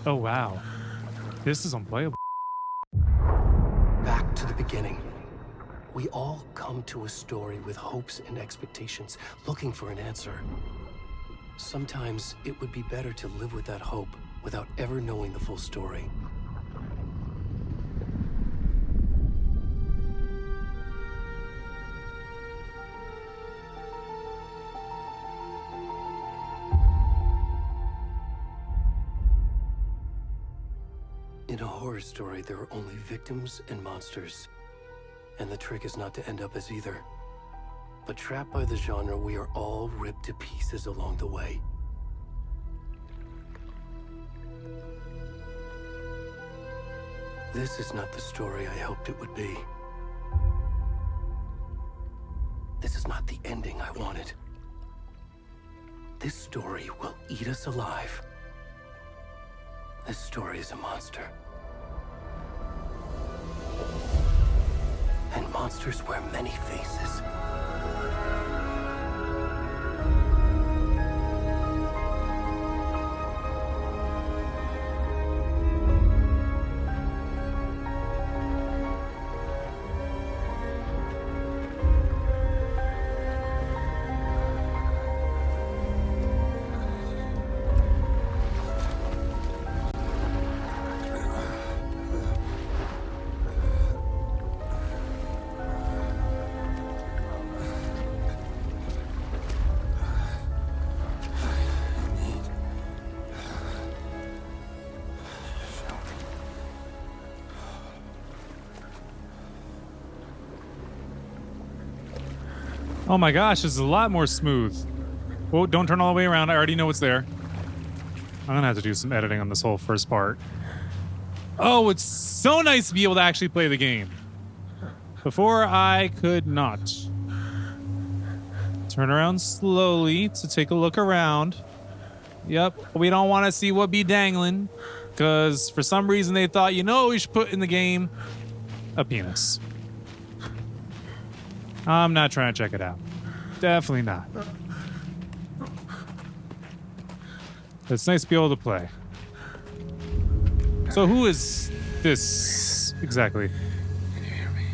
Oh, wow. This is unplayable. Back to the beginning. We all come to a story with hopes and expectations, looking for an answer. Sometimes it would be better to live with that hope without ever knowing the full story. In a horror story, there are only victims and monsters. And the trick is not to end up as either. But trapped by the genre, we are all ripped to pieces along the way. This is not the story I hoped it would be. This is not the ending I wanted. This story will eat us alive. This story is a monster. And monsters wear many faces. Oh my gosh, this is a lot more smooth. Whoa, don't turn all the way around. I already know what's there. I'm gonna have to do some editing on this whole first part. Oh, it's so nice to be able to actually play the game. Before, I could not. Turn around slowly to take a look around. Yep, we don't want to see what be dangling. Because for some reason they thought, you know what we should put in the game? A penis. I'm not trying to check it out. Definitely not. It's nice to be able to play. So who is this exactly? Can you hear me?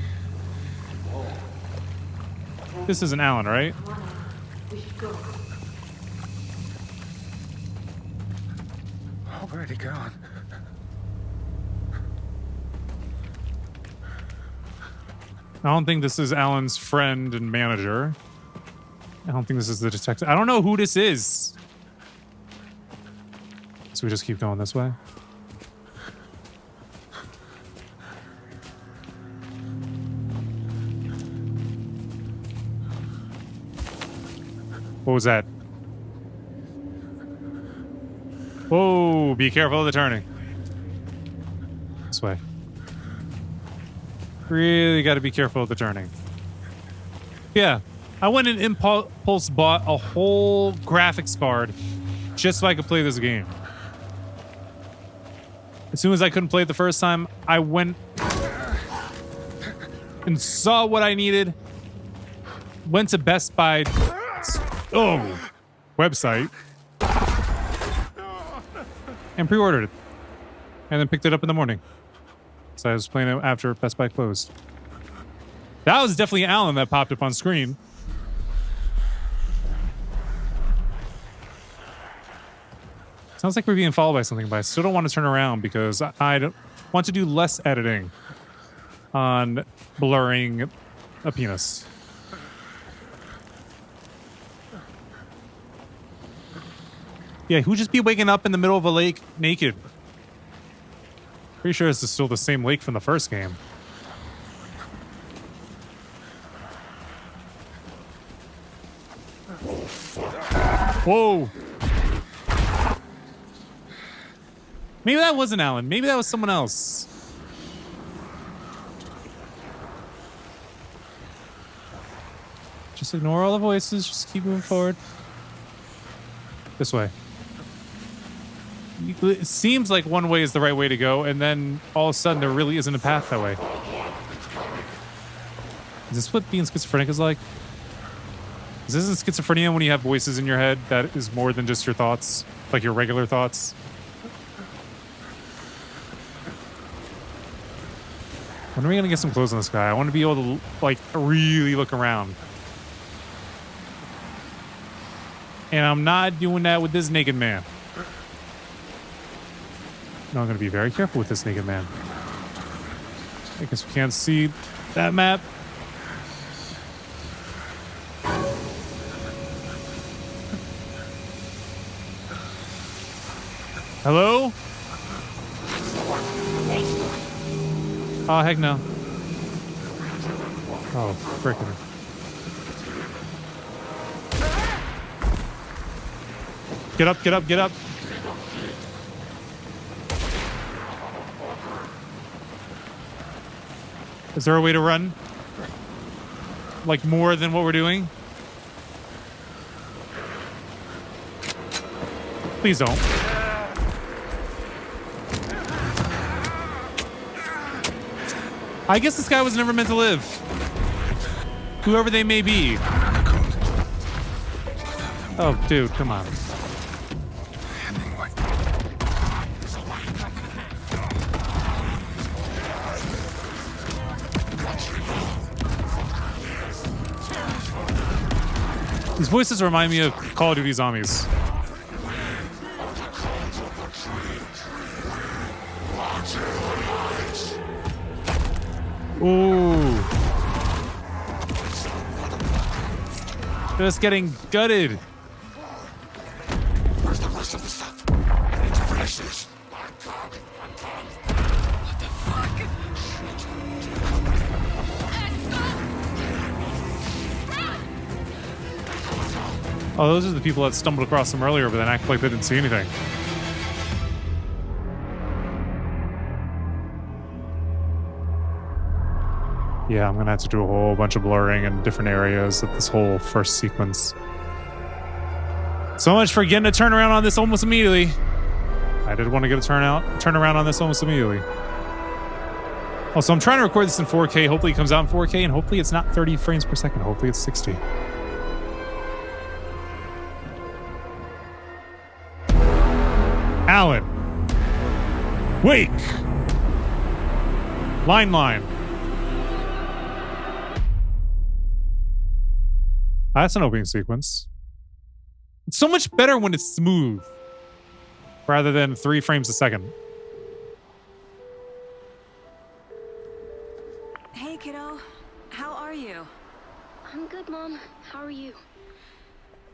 This isn't Alan, right? We should go. Where'd he gone? I don't think this is Alan's friend and manager. I don't think this is the detective. I don't know who this is. So we just keep going this way. What was that? Whoa, be careful of the turning. This way. Really got to be careful of the turning. Yeah, I went and impulse bought a whole graphics card just so I could play this game. As soon as I couldn't play it the first time, I went and saw what I needed. Went to Best Buy website and pre-ordered it. And then picked it up in the morning. So I was playing it after Best Buy closed. That was definitely Alan that popped up on screen. Sounds like we're being followed by something, but I still don't want to turn around because I don't want to do less editing on blurring a penis. Yeah, who'd just be waking up in the middle of a lake naked? Pretty sure this is still the same lake from the first game. Whoa. Maybe that wasn't Alan. Maybe that was someone else. Just ignore all the voices. Just keep moving forward. This way. It seems like one way is the right way to go, and then all of a sudden there really isn't a path that way. Is this what being schizophrenic is like? Is this schizophrenia when you have voices in your head that is more than just your thoughts? Like your regular thoughts? When are we gonna get some clothes on this guy? I want to be able to like really look around. And I'm not doing that with this naked man. No, I'm gonna be very careful with this naked man. I guess we can't see that map. Hello? Oh, heck no. Oh, frickin'. Get up, get up, get up. Is there a way to run? Like more than what we're doing? Please don't. I guess this guy was never meant to live. Whoever they may be. Oh, dude, come on. These voices remind me of Call of Duty Zombies. Ooh. Just getting gutted. Where's the rest of the stuff? I need to finish this. What the fuck? Oh, those are the people that stumbled across them earlier, but then act like they didn't see anything. Yeah, I'm gonna have to do a whole bunch of blurring in different areas of this whole first sequence. So much for getting a turnaround on this almost immediately. I did want to get a turnaround on this almost immediately. Also, I'm trying to record this in 4K. Hopefully it comes out in 4K, and hopefully it's not 30 frames per second. Hopefully it's 60. Alan. Wake. Line. That's an opening sequence. It's so much better when it's smooth rather than 3 frames a second. Hey, kiddo. How are you? I'm good, Mom. How are you?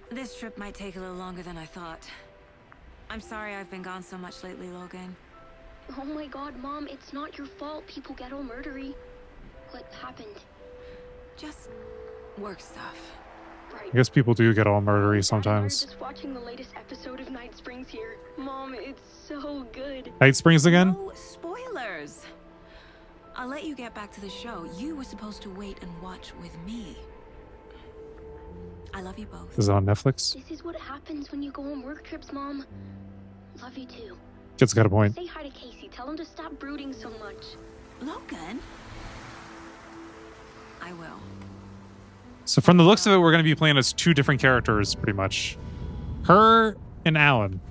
This trip might take a little longer than I thought. I'm sorry I've been gone so much lately, Logan. Oh my god, Mom, it's not your fault people get all murdery. What happened? Just work stuff. Right. I guess people do get all murdery I sometimes. started just watching the latest episode of Night Springs here. Mom, it's so good. Night Springs again? No spoilers. I'll let you get back to the show. You were supposed to wait and watch with me. I love you both. Is it on Netflix? This is what happens when you go on work trips, Mom. Love you too. Kid's got a point. Say hi to Casey. Tell him to stop brooding so much. Logan? I will. So from the looks of it, we're going to be playing as 2 different characters, pretty much. Her and Alan.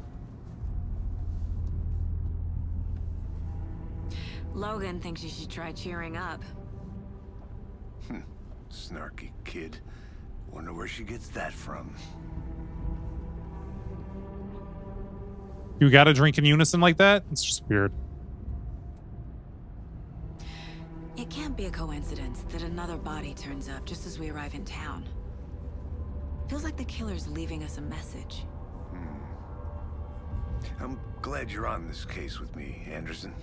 Logan thinks you should try cheering up. Snarky kid. Wonder where she gets that from. You got to drink in unison like that? It's just weird. It can't be a coincidence that another body turns up just as we arrive in town. Feels like the killer's leaving us a message. I'm glad you're on this case with me, Anderson.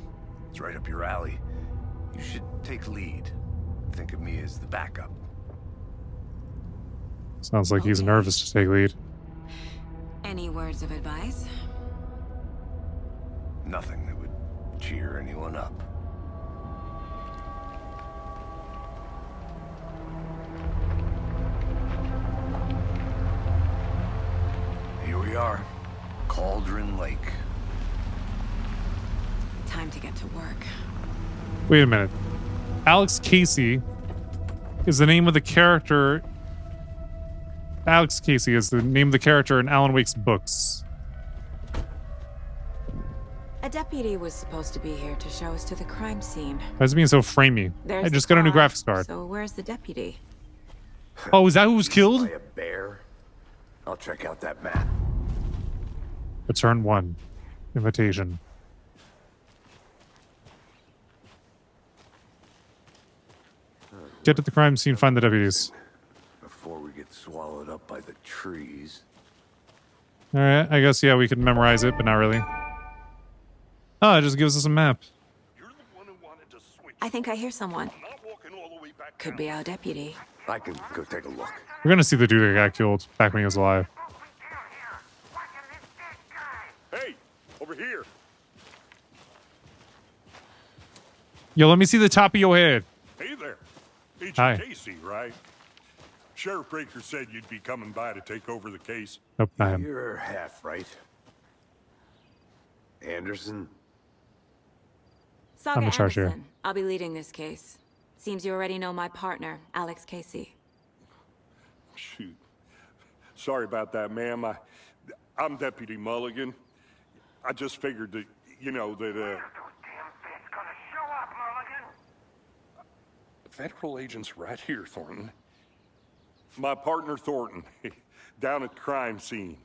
It's right up your alley. You should take lead. Think of me as the backup. Sounds like he's Okay. nervous to take lead. Any words of advice? Nothing that would cheer anyone up. Here we are. Cauldron Lake. Time to get to work. Wait a minute. Alex Casey is the name of the character. Alex Casey is the name of the character in Alan Wake's books. A deputy was supposed to be here to show us to the crime scene. Why is it being so framey? There's I just the got a new car. graphics card. So where's the deputy? Oh, is that who was killed? By a bear? I'll check out that map. Return 1. Invitation. Get to the crime scene, find the deputies. Before we get swallowed up by the trees. Alright, I guess, yeah, we can memorize it, but not really. Oh, it just gives us a map. I think I hear someone. Could be our deputy. I can go take a look. We're gonna see the dude that got killed back when he was alive. Hey, over here. Yo, let me see the top of your head. Hey there. Agent Hi. Casey, right? Sheriff Breaker said you'd be coming by to take over the case. Nope, not him. You're half right. Anderson? Saga I'm in charge here. Anderson. I'll be leading this case. Seems you already know my partner, Alex Casey. Shoot. Sorry about that, ma'am. I'm Deputy Mulligan. I just figured that, federal agent's right here, Thornton. My partner, Thornton, down at the crime scene.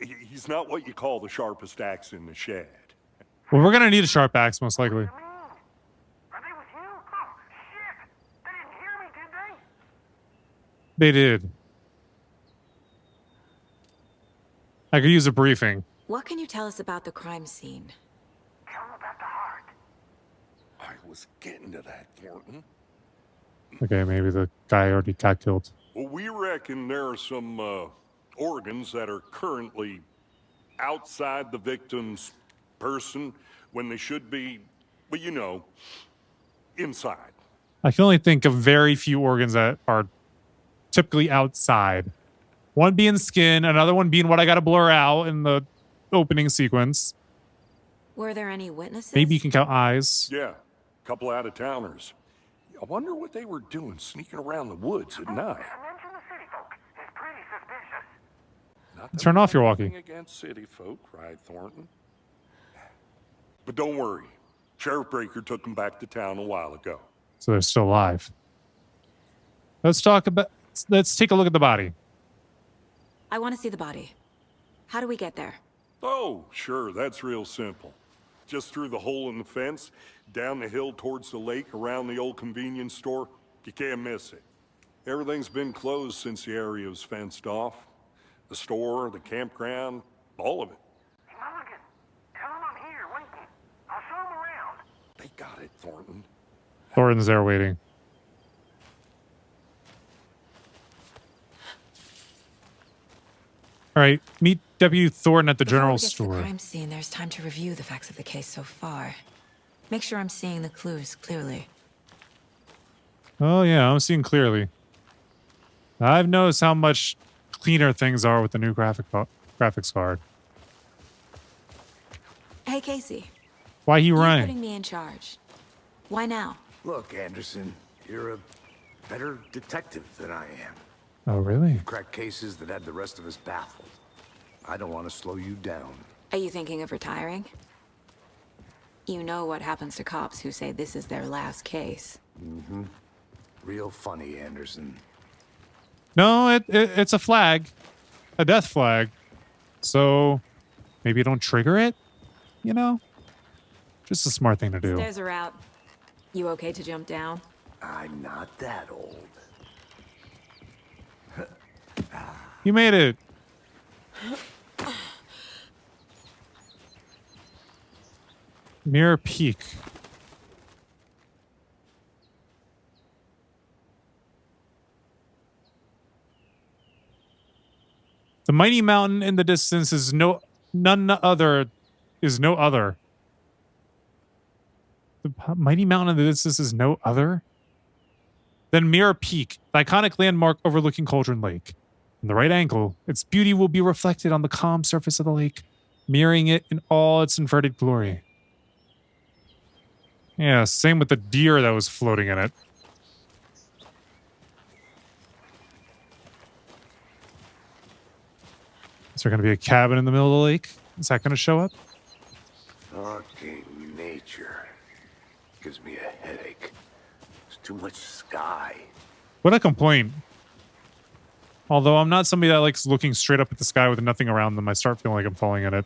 He's not what you call the sharpest axe in the shed. Well, we're gonna need a sharp axe, most likely. Are they with you? Oh, shit! They didn't hear me, did they? They did. I could use a briefing. What can you tell us about the crime scene? Tell them about the heart. I was getting to that, Thornton. Okay, maybe the guy already got killed. Well, we reckon there are some organs that are currently outside the victim's person when they should be, well, inside. I can only think of very few organs that are typically outside. One being skin, another one being what I gotta blur out in the opening sequence. Were there any witnesses? Maybe you can count eyes. Yeah, a couple out-of-towners. I wonder what they were doing sneaking around the woods at night. Mention the city folk. It's pretty suspicious. Not that Turn we off your have walkie. anything against city folk, right, Thornton? But don't worry. Sheriff Breaker took them back to town a while ago. So they're still alive. Let's take a look at the body. I want to see the body. How do we get there? Oh, sure, that's real simple. Just through the hole in the fence, down the hill towards the lake, around the old convenience store. You can't miss it. Everything's been closed since the area was fenced off. The store, the campground, all of it. Mulligan, tell them I'm here, waiting. I'll show them around. They got it, Thornton. Thornton's there waiting. All right, meet Deputy Thornton at the Before general we get to store. the crime scene, there's time to review the facts of the case so far. Make sure I'm seeing the clues clearly. Oh yeah, I'm seeing clearly. I've noticed how much cleaner things are with the new graphics card. Hey, Casey. Why he You're running? putting me in charge. Why now? Look, Anderson, you're a better detective than I am. Oh really? Crack cases that had the rest of us baffled. I don't want to slow you down. Are you thinking of retiring? You know what happens to cops who say this is their last case. Real funny, Anderson. No, it's a flag, a death flag. So maybe you don't trigger it. You know, just a smart thing to do. Stairs are out. You okay to jump down? I'm not that old. You made it. Mirror Peak. The mighty mountain in the distance is none other. The mighty mountain in the distance is no other than Mirror Peak, the iconic landmark overlooking Cauldron Lake. From the right angle, its beauty will be reflected on the calm surface of the lake, mirroring it in all its inverted glory. Yeah, same with the deer that was floating in it. Is there going to be a cabin in the middle of the lake? Is that going to show up? Fucking nature. Gives me a headache. There's too much sky. What a complaint. Although I'm not somebody that likes looking straight up at the sky with nothing around them, I start feeling like I'm falling in it.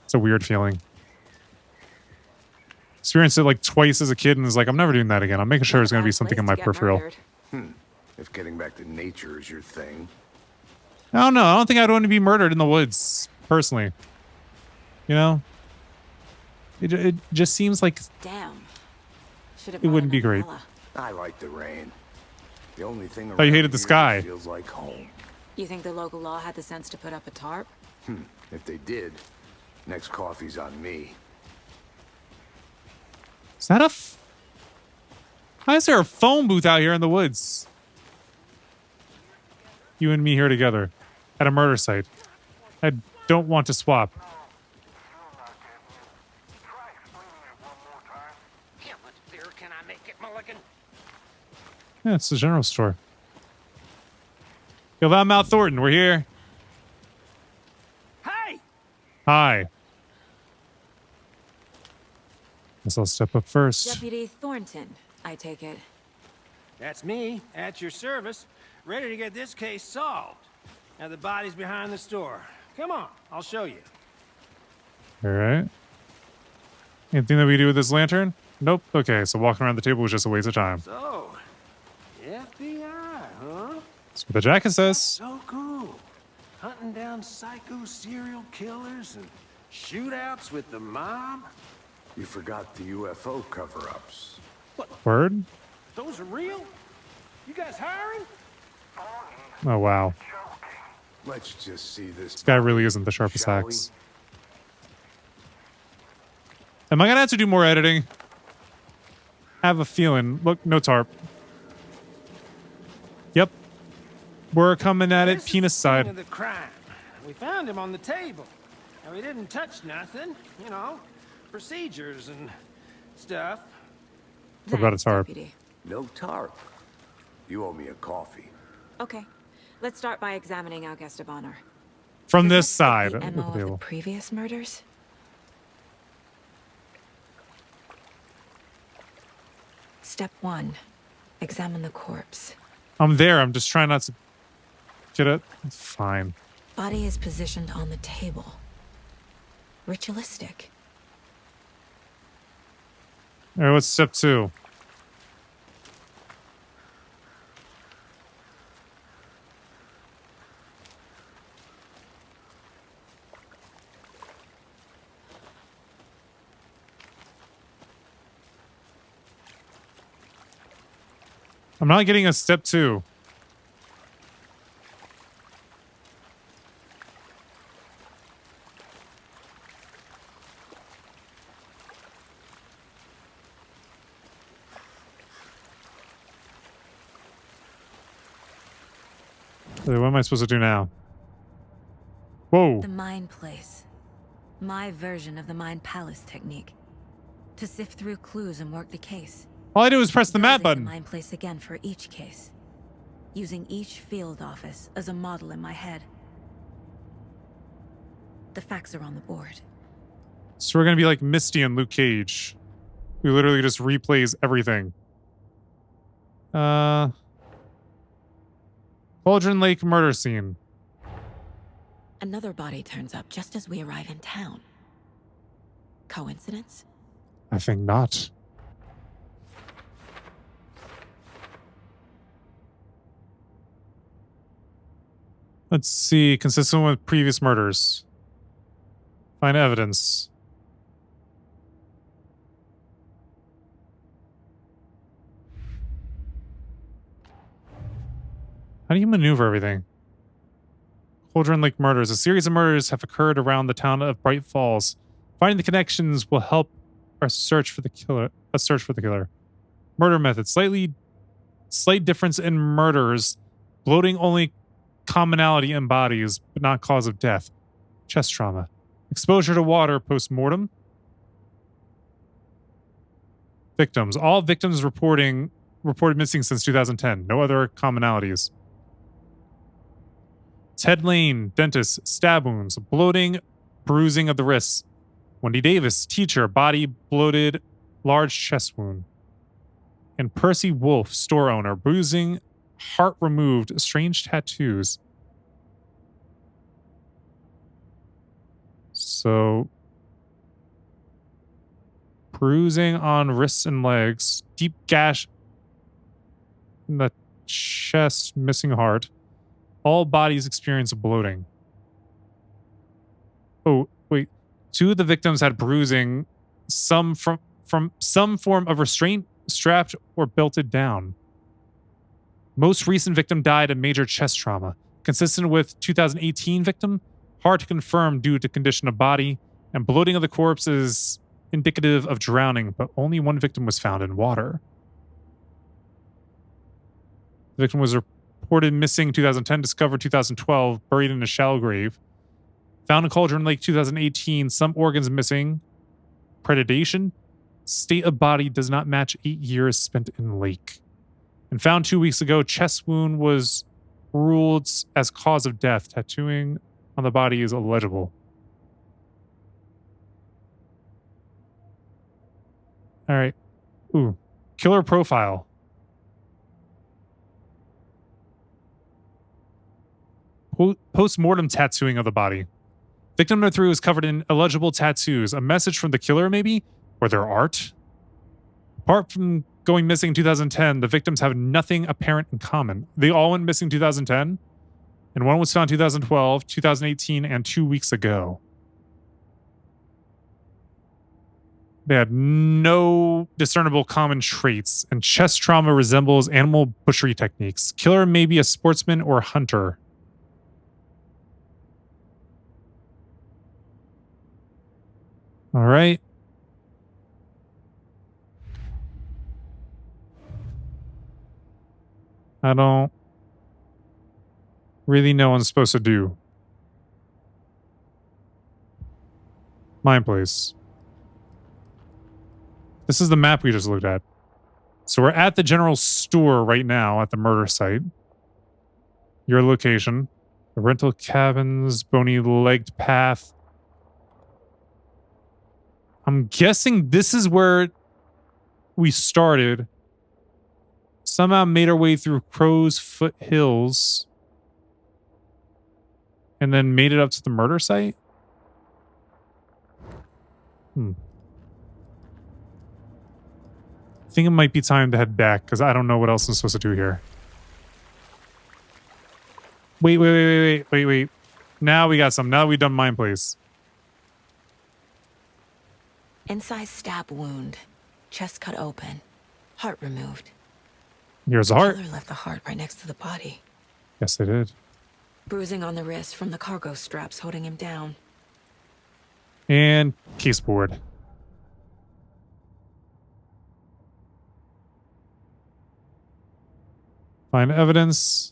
It's a weird feeling. Experienced it like twice as a kid and was like, I'm never doing that again. I'm making sure there's going to be something in my peripheral. If getting back to nature is your thing. I don't know. I don't think I'd want to be murdered in the woods, personally. You know? It just seems like Damn. it wouldn't be great. I like the rain. The only thing Oh, you hated the sky. Feels like home. You think the local law had the sense to put up a tarp? If they did, next coffee's on me. Is that Why is there a phone booth out here in the woods? You and me here together. At a murder site. I don't want to swap. How much beer can I make it, Mulligan? Yeah, it's the general store. Yo, Loudmouth Thornton, we're here. Hey! Hi. Guess I'll step up first. Deputy Thornton, I take it. That's me, at your service, ready to get this case solved. Now the body's behind the store. Come on, I'll show you. All right. Anything that we do with this lantern? Nope. Okay, so walking around the table was just a waste of time. So, FBI, huh? That's what the jacket says. So cool. Hunting down psycho serial killers and shootouts with the mob. You forgot the UFO cover-ups. Word? Those are real? You guys hiring? Oh, wow. Let's just see this. This guy really isn't the sharpest shall we? axe. Am I going to have to do more editing? I have a feeling. Look, no tarp. Yep. We're coming at it This is penis the side. scene of the crime. We found him on the table. And we didn't touch nothing, you know, procedures and stuff. What about a Thanks, tarp? Deputy. No tarp. You owe me a coffee. Okay. Let's start by examining our guest of honor. From Does this fit side the of the MO of the table. previous murders? Step 1. Examine the corpse. I'm there. I'm just trying not to get it. It's fine. Body is positioned on the table. Ritualistic. All right, what's step 2? I'm not getting a step 2. What am I supposed to do now? Whoa. The Mind Place. My version of the Mind Palace technique. To sift through clues and work the case. All I do is press the map Building button. the Mind Place again for each case. Using each field office as a model in my head. The facts are on the board. So we're going to be like Misty and Luke Cage. Who literally just replays everything. Cauldron Lake murder scene. Another body turns up just as we arrive in town. Coincidence? I think not. Let's see. Consistent with previous murders. Find evidence. How do you maneuver everything? Cauldron Lake murders. A series of murders have occurred around the town of Bright Falls. Finding the connections will help our search for the killer. Murder method. Slight difference in murders. Bloating only commonality in bodies, but not cause of death. Chest trauma. Exposure to water post-mortem. Victims. All victims reported missing since 2010. No other commonalities. Ted Lane, dentist, stab wounds, bloating, bruising of the wrists. Wendy Davis, teacher, body bloated, large chest wound. And Percy Wolf, store owner, bruising, heart removed, strange tattoos. So, bruising on wrists and legs, deep gash in the chest, missing heart. All bodies experience bloating. Oh, wait. 2 of the victims had bruising, some from some form of restraint, strapped or belted down. Most recent victim died of major chest trauma, consistent with 2018 victim, hard to confirm due to condition of body, and bloating of the corpse is indicative of drowning, but only 1 victim was found in water. The victim was reported missing 2010, discovered 2012, buried in a shallow grave. Found in Cauldron Lake 2018, some organs missing. Predation. State of body does not match 8 years spent in lake. And found 2 weeks ago, chest wound was ruled as cause of death. Tattooing on the body is illegible. All right. Ooh. Killer profile. Post-mortem tattooing of the body. Victim number 3 was covered in illegible tattoos. A message from the killer, maybe? Or their art? Apart from going missing in 2010, the victims have nothing apparent in common. They all went missing in 2010, and one was found in 2012, 2018, and 2 weeks ago. They had no discernible common traits, and chest trauma resembles animal butchery techniques. Killer may be a sportsman or hunter. All right. I don't really know what I'm supposed to do. Mine place. This is the map we just looked at. So we're at the general store right now at the murder site. Your location. The rental cabins, bony-legged path. I'm guessing this is where we started. Somehow made our way through Crow's Foot Hills. And then made it up to the murder site? I think it might be time to head back, because I don't know what else I'm supposed to do here. Wait. Now we got some. Now we've done mine place. Inside stab wound. Chest cut open. Heart removed. Here's a heart. Killer left the heart right next to the body. Yes, they did. Bruising on the wrist from the cargo straps holding him down. And case board. Find evidence.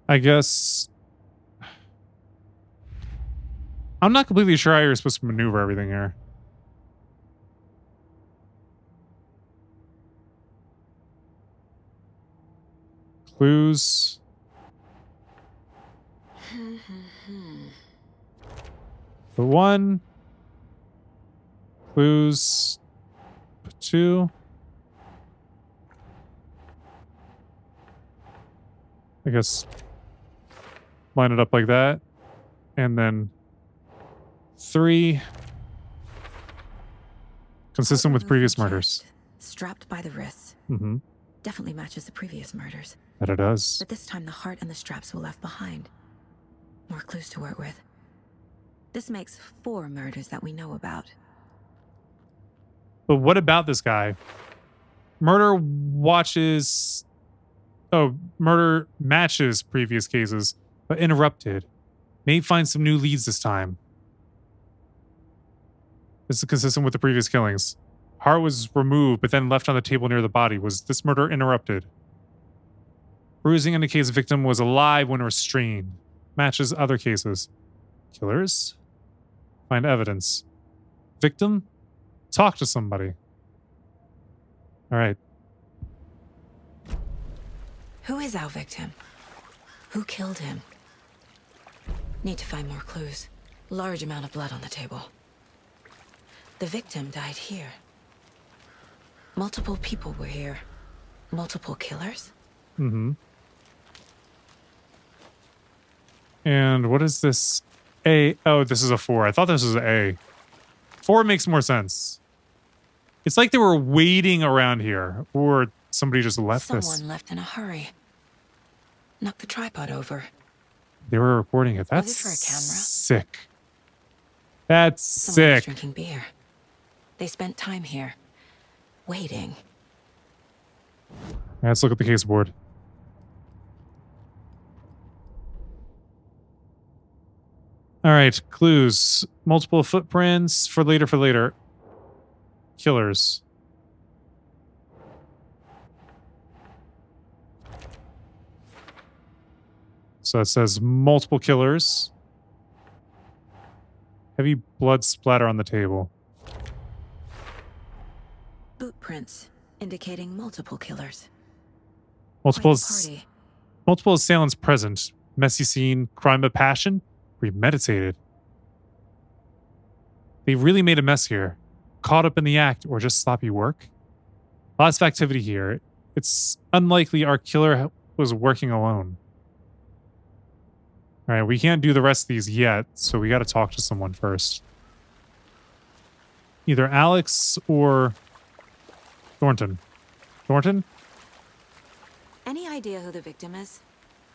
I guess I'm not completely sure how you're supposed to maneuver everything here. Clues. Put 1. Clues. Put 2. I guess line it up like that. And then 3. Consistent with previous murders. Strapped by the wrists. Mm-hmm. Definitely matches the previous murders. That it does. But this time the heart and the straps were left behind. More clues to work with. This makes 4 murders that we know about. But what about this guy? Murder watches... Oh, murder matches previous cases, but interrupted. May find some new leads this time. This is consistent with the previous killings. Heart was removed, but then left on the table near the body. Was this murder interrupted? Bruising indicates victim was alive when restrained. Matches other cases. Killers? Find evidence. Victim? Talk to somebody. All right. Who is our victim? Who killed him? Need to find more clues. Large amount of blood on the table. The victim died here. Multiple people were here. Multiple killers? Mm-hmm. And what is this? A. Oh, this is a 4. I thought this was A. 4 makes more sense. It's like they were waiting around here, or somebody just left Someone this. left in a hurry. Knocked the tripod over. They were recording it. That's Was it for a camera? sick. That's Someone was sick. drinking beer. They spent time here. Waiting. Let's look at the case board. All right, clues. Multiple footprints for later. Killers. So it says multiple killers. Heavy blood splatter on the table. Boot prints indicating multiple killers. Multiple, Quite the party. multiple assailants present. Messy scene, crime of passion, premeditated. They really made a mess here. Caught up in the act or just sloppy work? Lots of activity here. It's unlikely our killer was working alone. All right, we can't do the rest of these yet, so we got to talk to someone first. Either Alex or Thornton. Thornton? Any idea who the victim is?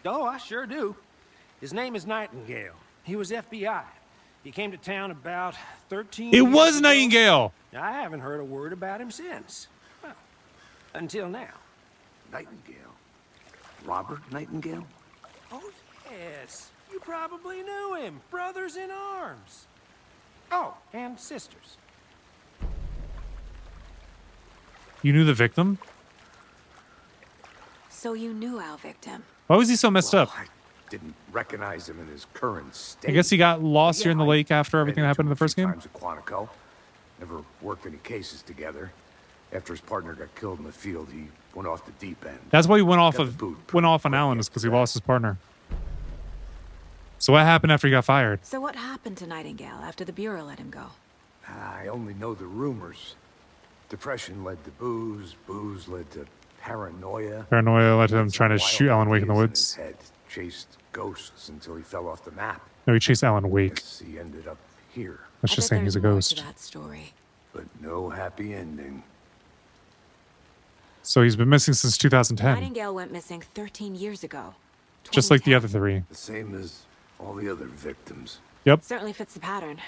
Oh, I sure do. His name is Nightingale. He was FBI. He came to town about 13 It years was ago. Nightingale! I haven't heard a word about him since. Well, until now. Nightingale. Robert Nightingale? Oh, yes. You probably knew him. Brothers in arms. Oh, and sisters. You knew the victim? So you knew our victim. Why was he so messed up? I didn't recognize him in his current state. I guess he got lost Yeah, here in the I lake after ran everything that into happened in him the first a few game? times at Quantico. Never worked any cases together. After his partner got killed in the field, he went off the deep end. That's why he went off Got of the boot went off on pretty Alan quick is because he after lost his partner. So what happened after he got fired? So what happened to Nightingale after the Bureau let him go? I only know the rumors. Depression led to booze. Booze led to paranoia. Paranoia led to him Had trying to some shoot wild Alan Wake in the ideas woods. his head. Chased ghosts until he fell off the map. No, he chased Alan Wake. Guess he ended up here. That's I just bet saying he's a there's more ghost. to that story. But no happy ending. So he's been missing since 2010, Nightingale went missing 13 years ago. just like the 2010. other 3. The same as all the other victims. Yep, Certainly fits the pattern.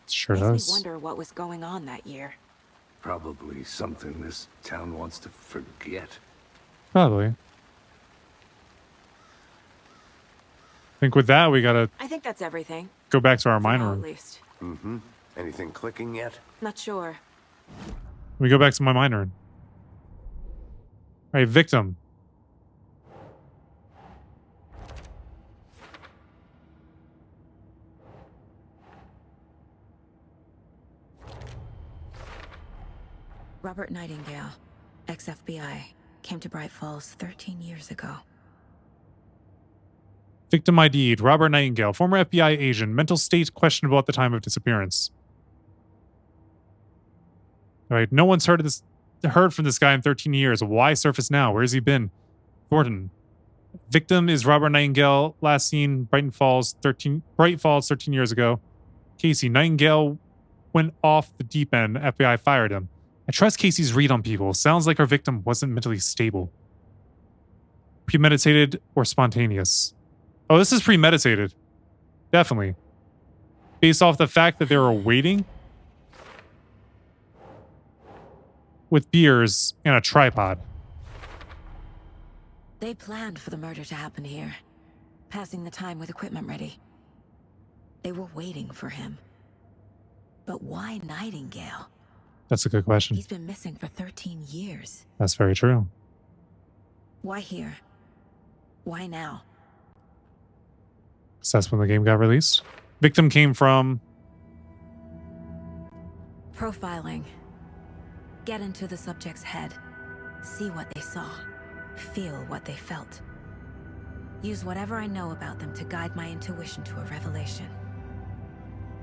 sure Makes me does. wonder what was going on that year. Probably something this town wants to forget. Probably. I think with that, we gotta I think that's everything. go back to our For mine now, room. at least. Mm-hmm. Anything clicking yet? Not sure. We go back to my mine room. All right, victim. Robert Nightingale, ex-FBI, came to Bright Falls 13 years ago. Victim ID'd, Robert Nightingale, former FBI agent, mental state questionable at the time of disappearance. All right, no one's heard from this guy in 13 years. Why surface now? Where has he been? Gordon. Victim is Robert Nightingale, last seen Bright Falls 13 years ago. Casey, Nightingale went off the deep end. FBI fired him. I trust Casey's read on people. Sounds like our victim wasn't mentally stable. Premeditated or spontaneous? Oh, this is premeditated. Definitely. Based off the fact that they were waiting with beers and a tripod. They planned for the murder to happen here, passing the time with equipment ready. They were waiting for him. But why Nightingale? That's a good question. He's been missing for 13 years. That's very true. Why here? Why now? So that's when the game got released. Victim came from... Profiling. Get into the subject's head. See what they saw. Feel what they felt. Use whatever I know about them to guide my intuition to a revelation.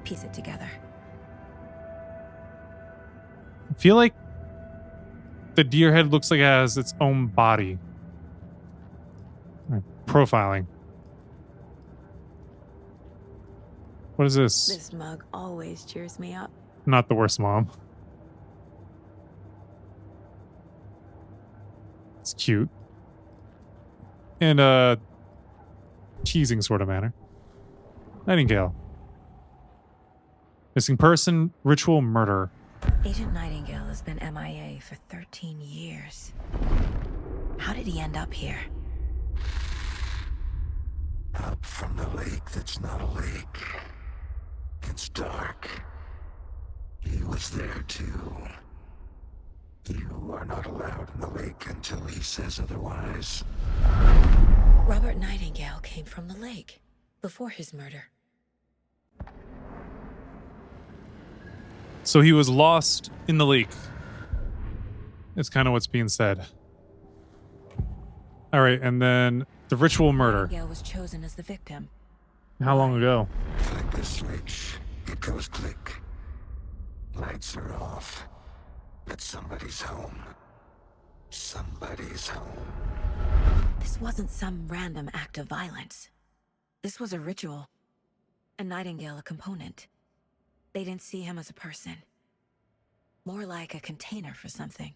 Piece it together. I feel like the deer head looks like it has its own body. Profiling. What is this? This mug always cheers me up. Not the worst mom. It's cute. In a teasing sort of manner. Nightingale. Missing person, ritual murder. Agent Nightingale has been MIA for 13 years. How did he end up here? Up from the lake that's not a lake. It's dark. He was there too. You are not allowed in the lake until he says otherwise. Robert Nightingale came from the lake before his murder. So he was lost in the lake. It's kind of what's being said. All right, and then the ritual murder. Nightingale was chosen as the victim. How long ago? Flick the switch. It goes click. Lights are off. But somebody's home. Somebody's home. This wasn't some random act of violence. This was a ritual. And Nightingale a component. They didn't see him as a person. More like a container for something.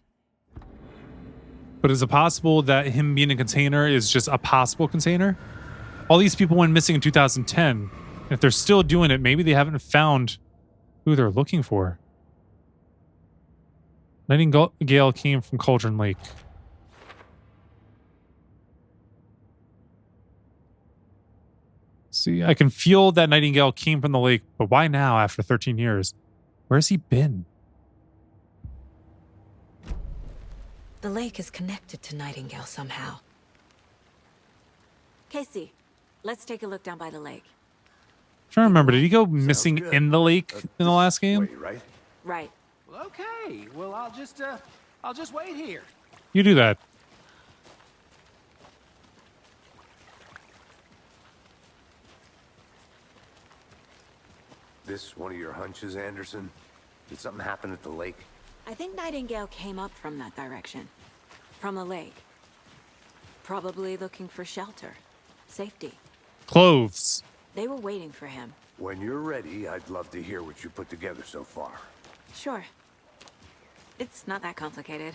But is it possible that him being a container is just a possible container? All these people went missing in 2010. If they're still doing it, maybe they haven't found who they're looking for. Nightingale came from Cauldron Lake. See, I can feel that Nightingale came from the lake, but why now after 13 years? Where has he been? The lake is connected to Nightingale somehow. Casey, let's take a look down by the lake. I'm trying to remember, did he go missing good. in the lake in the last game? Wait, right? Right. Well, okay. Well, I'll just wait here. You do that. This one of your hunches, Anderson? Did something happen at the lake? I think Nightingale came up from that direction. From the lake. Probably looking for shelter. Safety. Clothes. They were waiting for him. When you're ready, I'd love to hear what you put together so far. Sure. It's not that complicated.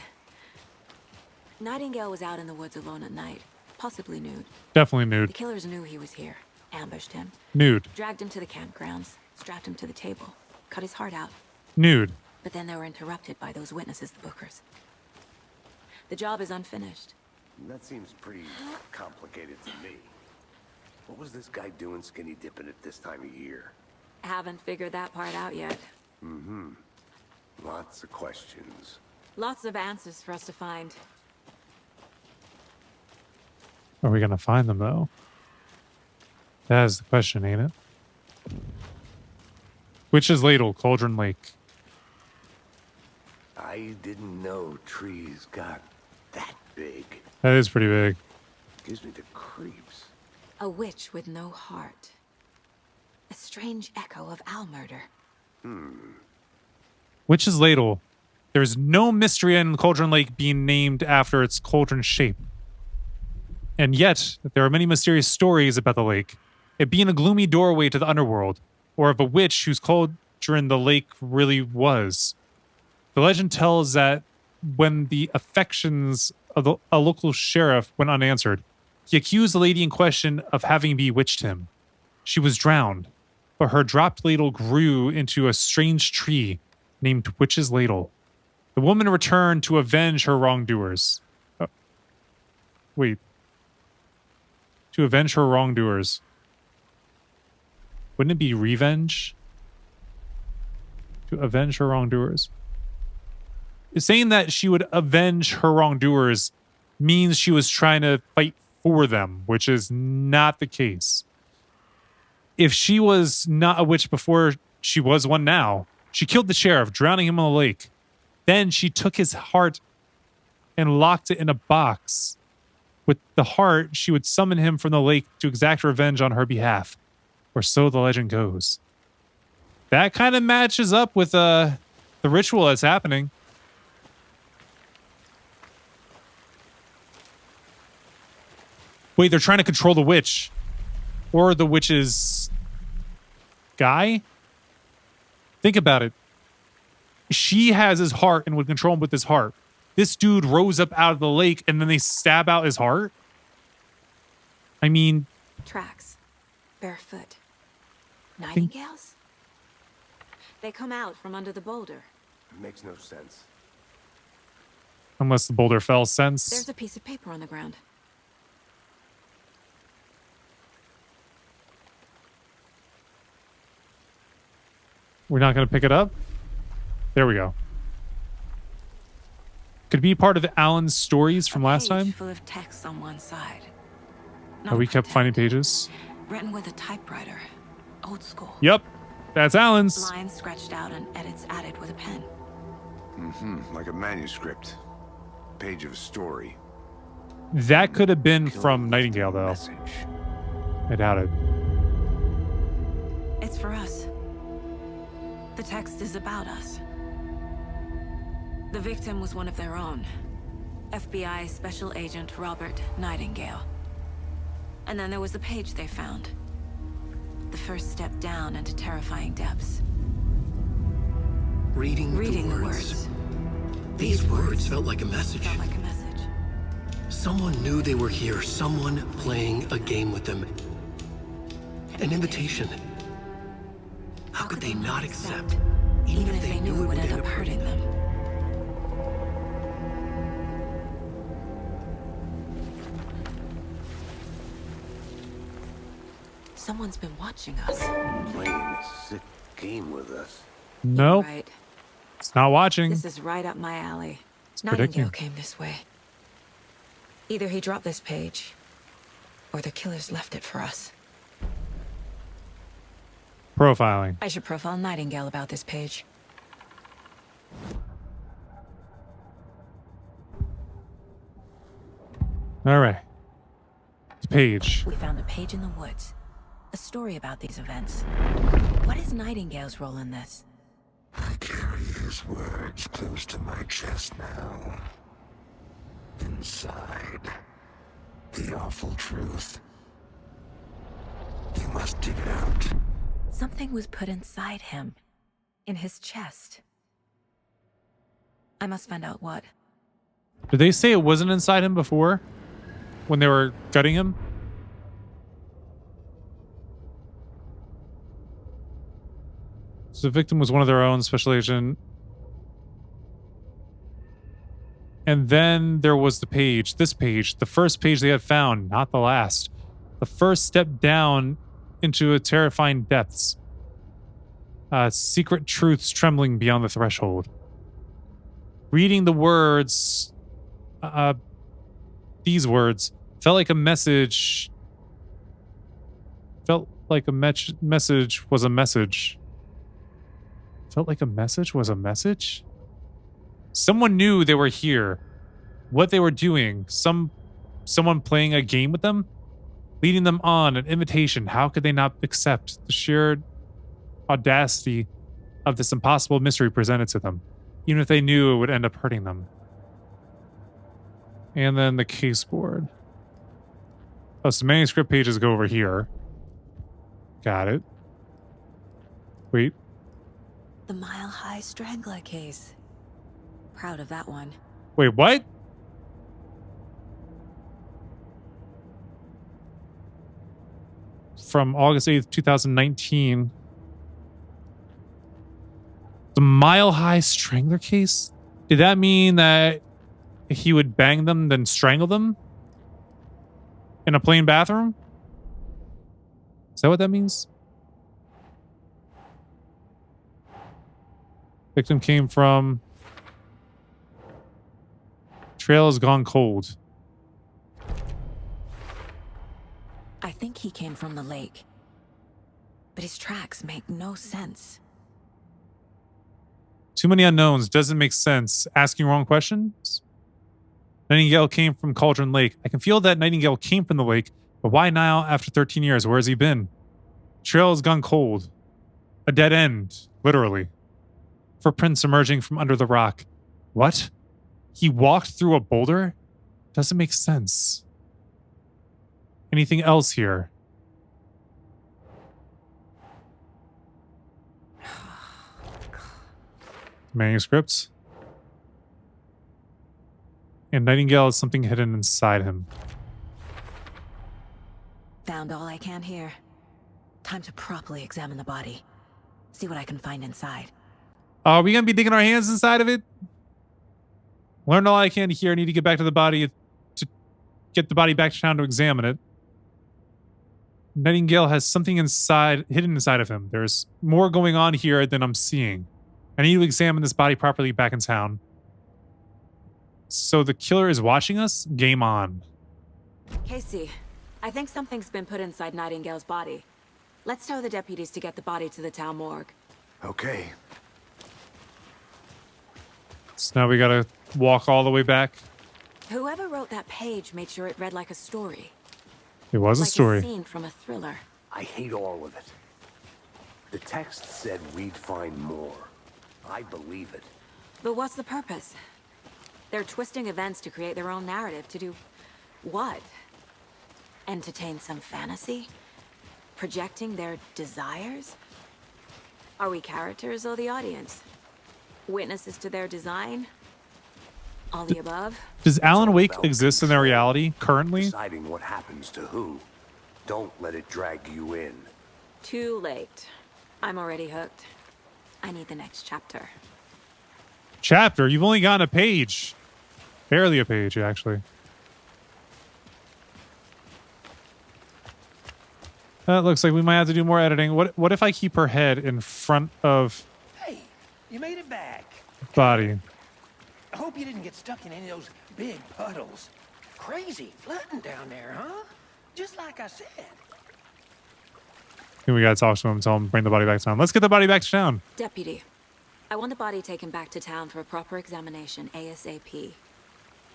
Nightingale was out in the woods alone at night. Possibly nude. Definitely The nude. killers knew he was here. Ambushed him. Nude. Dragged him to the campgrounds. Strapped him to the table. Cut his heart out. Nude. But then they were interrupted by those witnesses, the Bookers. The job is unfinished. That seems pretty complicated to me. What was this guy doing skinny dipping at this time of year? Haven't figured that part out yet. Lots of questions. Lots of answers for us to find. Are we going to find them, though? That is the question, ain't it? Which is Ladle, Cauldron Lake? I didn't know trees got that big. That is pretty big. Gives me the creeps. A witch with no heart. A strange echo of owl murder. Which is Ladle? There's no mystery in Cauldron Lake being named after its cauldron shape. And yet, there are many mysterious stories about the lake. It being a gloomy doorway to the underworld, or of a witch whose cauldron the lake really was. The legend tells that when the affections of a local sheriff went unanswered, he accused the lady in question of having bewitched him. She was drowned, but her dropped ladle grew into a strange tree named Witch's Ladle. The woman returned to avenge her wrongdoers. To avenge her wrongdoers. Wouldn't it be revenge? To avenge her wrongdoers. Saying that she would avenge her wrongdoers means she was trying to fight for them, which is not the case. If she was not a witch before she was one now, she killed the sheriff, drowning him in the lake. Then she took his heart and locked it in a box. With the heart, she would summon him from the lake to exact revenge on her behalf. Or so the legend goes. That kind of matches up with the ritual that's happening. Wait, they're trying to control the witch. Or the witch's guy? Think about it. She has his heart and would control him with his heart. This dude rose up out of the lake and then they stab out his heart? I mean... Tracks. Barefoot. Nightingales? They come out from under the boulder. It makes no sense. Unless the boulder fell sense. There's a piece of paper on the ground. We're not going to pick it up? There we go. Could be part of Alan's stories from last time. Full of text on one side. Oh, we kept finding pages. Written with a typewriter. Old school. Yep. That's Alan's. Lines scratched out and edits added with a pen. Like a manuscript. Page of a story. That could have been from Nightingale, though. Message. I doubt it. It's for us. The text is about us. The victim was one of their own. FBI Special Agent Robert Nightingale. And then there was the page they found. The first step down into terrifying depths. Reading the words. These words felt like a message. Felt like a message. Someone knew they were here. Someone playing a game with them. An invitation. How could they not accept? Even if they knew it would end up hurting them. Someone's been watching us. Playing a sick game with us. Nope. Right. It's not watching. This is right up my alley. predicting. Nightingale came this way. Either he dropped this page, or the killers left it for us. Profiling. I should profile Nightingale about this page. All right. The page. We found a page in the woods. A story about these events. What is Nightingale's role in this? I carry his words close to my chest now. Inside, the awful truth. You must dig it out. Something was put inside him. In his chest. I must find out what. Did they say it wasn't inside him before? When they were gutting him? So the victim was one of their own, special agent. And then there was the page, this page, the first page they had found, not the last. The first step down into a terrifying depths. Secret truths trembling beyond the threshold. Reading the words, these words, felt like a message. Felt like a message was a message. Felt like a message was a message? Someone knew they were here. What they were doing. Someone playing a game with them? Leading them on, an invitation. How could they not accept the sheer audacity of this impossible mystery presented to them? Even if they knew it would end up hurting them. And then the case board. Oh, so manuscript pages go over here. Got it. Wait. The Mile High Strangler case. Proud of that one. Wait, what? From August 8th, 2019. The Mile High Strangler case? Did that mean that he would bang them, then strangle them? In a plain bathroom? Is that what that means? Victim came from... Trail has gone cold. I think he came from the lake. But his tracks make no sense. Too many unknowns. Doesn't make sense. Asking wrong questions? Nightingale came from Cauldron Lake. I can feel that Nightingale came from the lake, but why now after 13 years? Where has he been? Trail has gone cold. A dead end, literally. Footprints emerging from under the rock. What? He walked through a boulder? Doesn't make sense. Anything else here? Manuscripts. And Nightingale has something hidden inside him. Found all I can here. Time to properly examine the body. See what I can find inside. Are we going to be digging our hands inside of it? Learned all I can here. I need to get back to the body to get the body back to town to examine it. Nightingale has something hidden inside of him. There's more going on here than I'm seeing. I need to examine this body properly back in town. So the killer is watching us? Game on. Casey, I think something's been put inside Nightingale's body. Let's tell the deputies to get the body to the town morgue. Okay. So now we gotta walk all the way back. Whoever wrote that page made sure it read like a story. It was a Like story. a scene from a thriller. I hate all of it. The text said we'd find more. I believe it. But what's the purpose? They're twisting events to create their own narrative to do what? Entertain some fantasy? Projecting their desires? Are we characters or the audience? Witnesses to their design? All the above? Does Alan Wake exist in their reality currently? Deciding what happens to who. Don't let it drag you in. Too late. I'm already hooked. I need the next chapter. Chapter? You've only gotten a page. Barely a page, actually. That looks like we might have to do more editing. What if I keep her head in front of Hey, you made it back. body? I hope you didn't get stuck in any of those big puddles. Crazy flooding down there, huh? Just like I said. I think we gotta talk to him, tell him bring the body back to town. Let's get the body back to town. Deputy, I want the body taken back to town for a proper examination ASAP.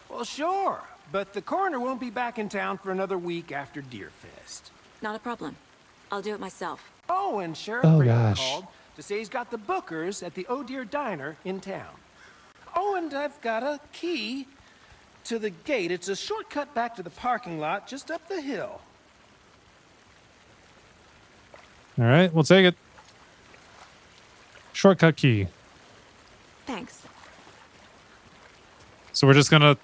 Well, sure. But the coroner won't be back in town for another week after Deerfest. Not a problem. I'll do it myself. Oh, and Sheriff Oh, Brady gosh. called to say he's got the bookers at the Oh Deer Diner in town. Oh, and I've got a key to the gate. It's a shortcut back to the parking lot just up the hill. All right, we'll take it. Shortcut key. Thanks. So we're just gonna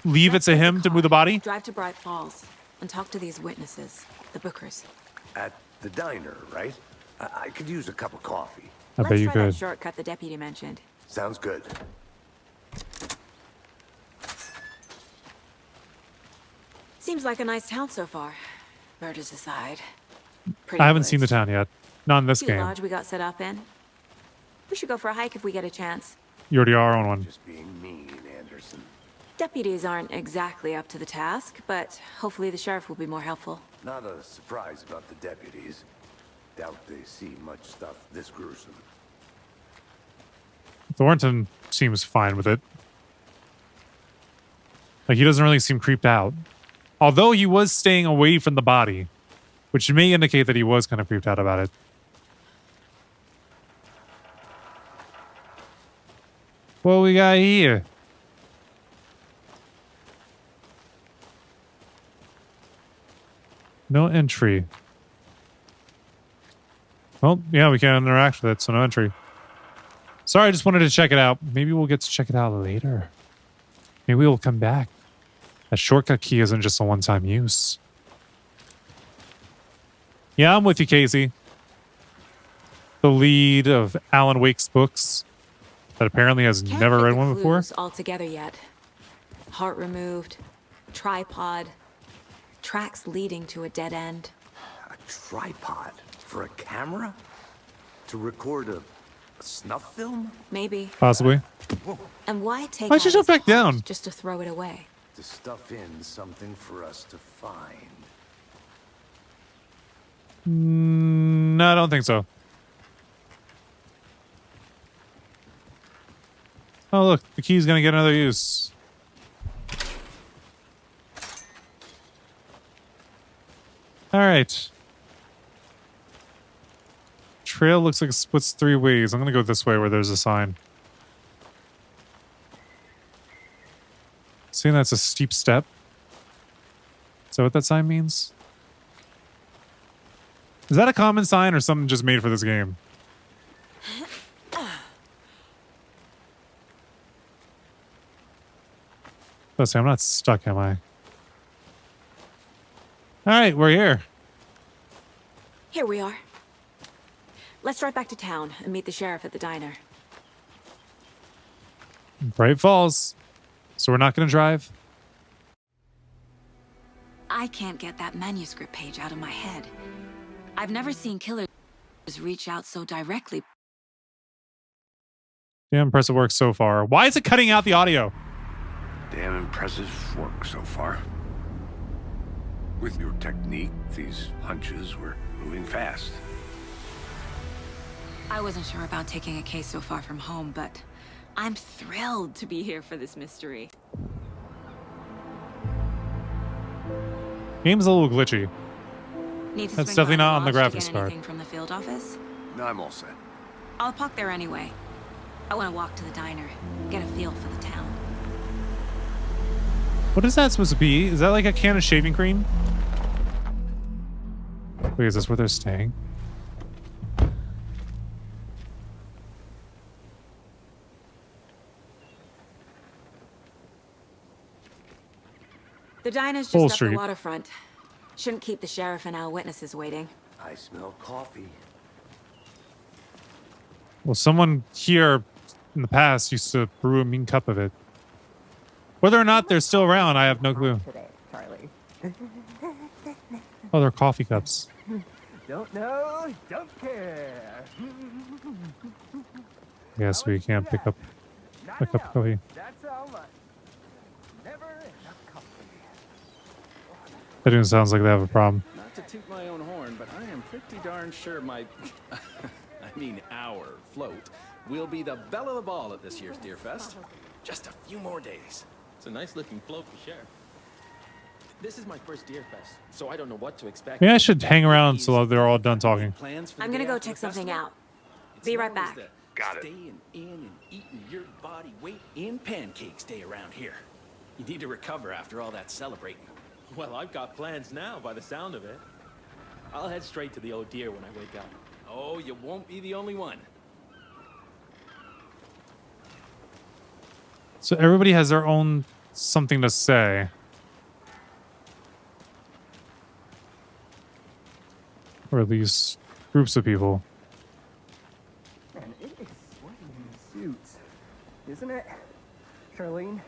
leave it to him to move the body? Drive to Bright Falls and talk to these witnesses, the bookers. At the diner, right? I could use a cup of coffee. I bet you Let's try that could. shortcut the deputy mentioned. Sounds good. Seems like a nice town so far. Murders aside. Pretty I haven't seen the woods. town yet. Not in this See game. the lodge we got set up in? We should go for a hike if we get a chance. You already are on one. Just being mean, Anderson. Deputies aren't exactly up to the task, but hopefully the sheriff will be more helpful. Not a surprise about the deputies. Doubt they see much stuff this gruesome. Thornton seems fine with it. Like, he doesn't really seem creeped out. Although he was staying away from the body, which may indicate that he was kind of creeped out about it. What we got here? No entry. Well, yeah, we can't interact with it, so no entry. Sorry, I just wanted to check it out. Maybe we'll get to check it out later. Maybe we'll come back. A shortcut key isn't just a one-time use. Yeah, I'm with you, Casey. The lead of Alan Wake's books that apparently has Can't never fit read the one before. clues all together yet. Heart removed, tripod, tracks leading to a dead end. A tripod for a camera? To record a snuff film? Maybe. Possibly. And why take Why'd you out jump his back down? heart just to throw it away? To stuff in something for us to find. No, I don't think so. Oh, look. The key's going to get another use. All right. Trail looks like it splits 3 ways. I'm going to go this way where there's a sign. Seeing that's a steep step. Is that what that sign means? Is that a common sign or something just made for this game? Let's see, I'm not stuck, am I? Alright, we're here. Here we are. Let's drive back to town and meet the sheriff at the diner. Bright Falls. So we're not going to drive? I can't get that manuscript page out of my head. I've never seen killers reach out so directly. Damn impressive work so far. Why is it cutting out the audio? Damn impressive work so far. With your technique, these hunches were moving fast. I wasn't sure about taking a case so far from home, but I'm thrilled to be here for this mystery. Game's a little glitchy. Need to That's swing definitely by not on the lodge to graphics get card. anything from the field office? No, I'm all set. I'll park there anyway. I want to walk to the diner, get a feel for the town. What is that supposed to be? Is that like a can of shaving cream? Wait, is this where they're staying? The diner's Whole just up street. the waterfront. Shouldn't keep the sheriff and our witnesses waiting. I smell coffee. Well, someone here in the past used to brew a mean cup of it. Whether or not they're still around, I have no clue. Today, Charlie. Oh, they're coffee cups. Don't know, don't care. Yes, we can't pick up a cup of coffee. That's how much. Never enough coffee. That even sounds like they have a problem. Not to toot my own horn, but I am pretty darn sure my, I mean our float will be the belle of the ball at this year's Deer Fest. Just a few more days. It's a nice looking float for Sheriff. This is my first Deer Fest, so I don't know what to expect. Maybe I should hang around until they're all done talking. I'm gonna go check something out. Be right back. Got it. Staying in and eating your body weight in pancakes day around here. You need to recover after all that celebrating. Well, I've got plans now by the sound of it. I'll head straight to the Oh Deer when I wake up. Oh, you won't be the only one. So everybody has their own something to say. Or at least groups of people. Man, it is sweaty in these suits, isn't it? Charlene,